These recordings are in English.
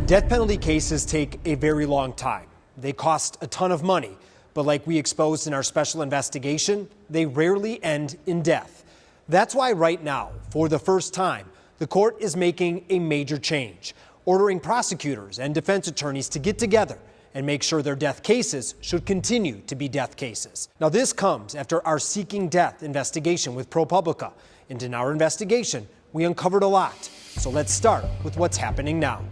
Death penalty cases take a very long time. They cost a ton of money, but like we exposed in our special investigation, they rarely end in death. That's why right now, for the first time, the court is making a major change, ordering prosecutors and defense attorneys to get together and make sure their death cases should continue to be death cases. Now, this comes after our Seeking Death investigation with ProPublica. And in our investigation, we uncovered a lot. So let's start with what's happening now.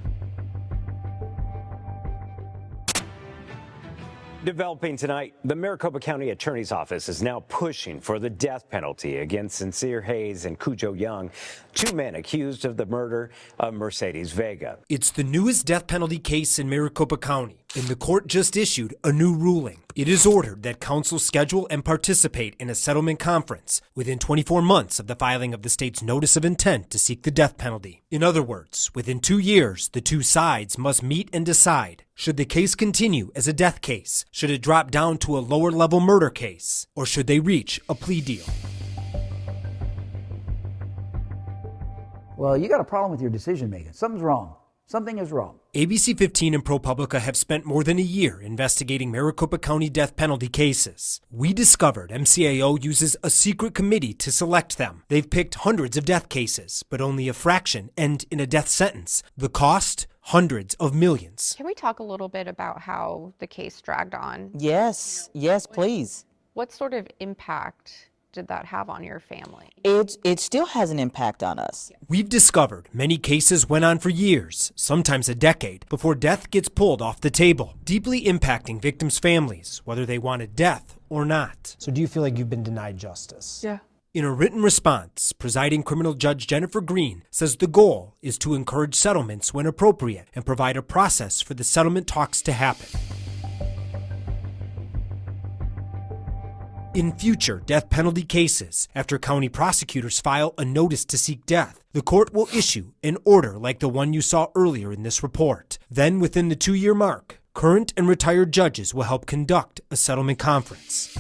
Developing tonight, the Maricopa County Attorney's Office is now pushing for the death penalty against Sincere Hayes and Cujo Young, two men accused of the murder of Mercedes Vega. It's the newest death penalty case in Maricopa County, and the court just issued a new ruling. It is ordered that counsel schedule and participate in a settlement conference within 24 months of the filing of the state's notice of intent to seek the death penalty. In other words, within 2 years, the two sides must meet and decide, should the case continue as a death case? Should it drop down to a lower level murder case? Or should they reach a plea deal? Well, you got a problem with your decision making. Something's wrong. Something is wrong. ABC15 and ProPublica have spent more than a year investigating Maricopa County death penalty cases. We discovered MCAO uses a secret committee to select them. They've picked hundreds of death cases, but only a fraction end in a death sentence. The cost? Hundreds of millions. Can we talk a little bit about how the case dragged on? Yes, please. What sort of impact did that have on your family? It still has an impact on us. We've discovered many cases went on for years, sometimes a decade, before death gets pulled off the table, deeply impacting victims' families, whether they wanted death or not. So do you feel like you've been denied justice? Yeah. In a written response, presiding criminal judge Jennifer Green says the goal is to encourage settlements when appropriate and provide a process for the settlement talks to happen. In future death penalty cases, after county prosecutors file a notice to seek death, the court will issue an order like the one you saw earlier in this report. Then, within the 2-year mark, current and retired judges will help conduct a settlement conference.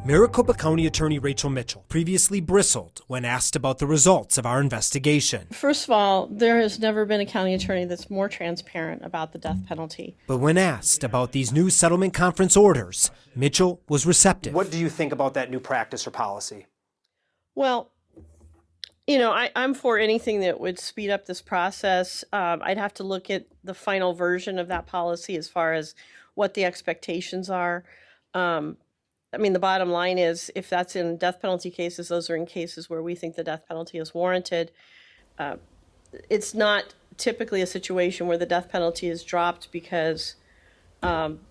Maricopa County Attorney Rachel Mitchell previously bristled when asked about the results of our investigation. First of all, there has never been a county attorney that's more transparent about the death penalty. But when asked about these new settlement conference orders, Mitchell was receptive. What do you think about that new practice or policy? Well, you know, I'm for anything that would speed up this process. I'd have to look at the final version of that policy as far as what the expectations are. I mean, the bottom line is, if that's in death penalty cases, those are in cases where we think the death penalty is warranted. It's not typically a situation where the death penalty is dropped because on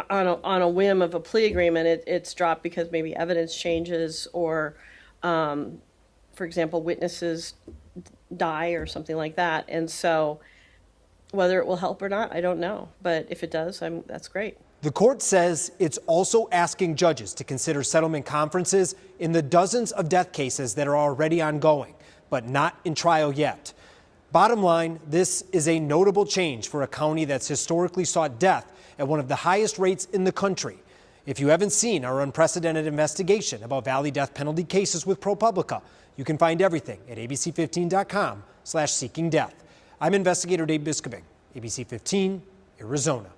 a whim of a plea agreement, it's dropped because maybe evidence changes or, for example, witnesses die or something like that. And so whether it will help or not, I don't know. But if it does, that's great. The court says it's also asking judges to consider settlement conferences in the dozens of death cases that are already ongoing, but not in trial yet. Bottom line, this is a notable change for a county that's historically sought death at one of the highest rates in the country. If you haven't seen our unprecedented investigation about Valley death penalty cases with ProPublica, you can find everything at abc15.com/seekingdeath. I'm investigator Dave Biskobing, ABC 15, Arizona.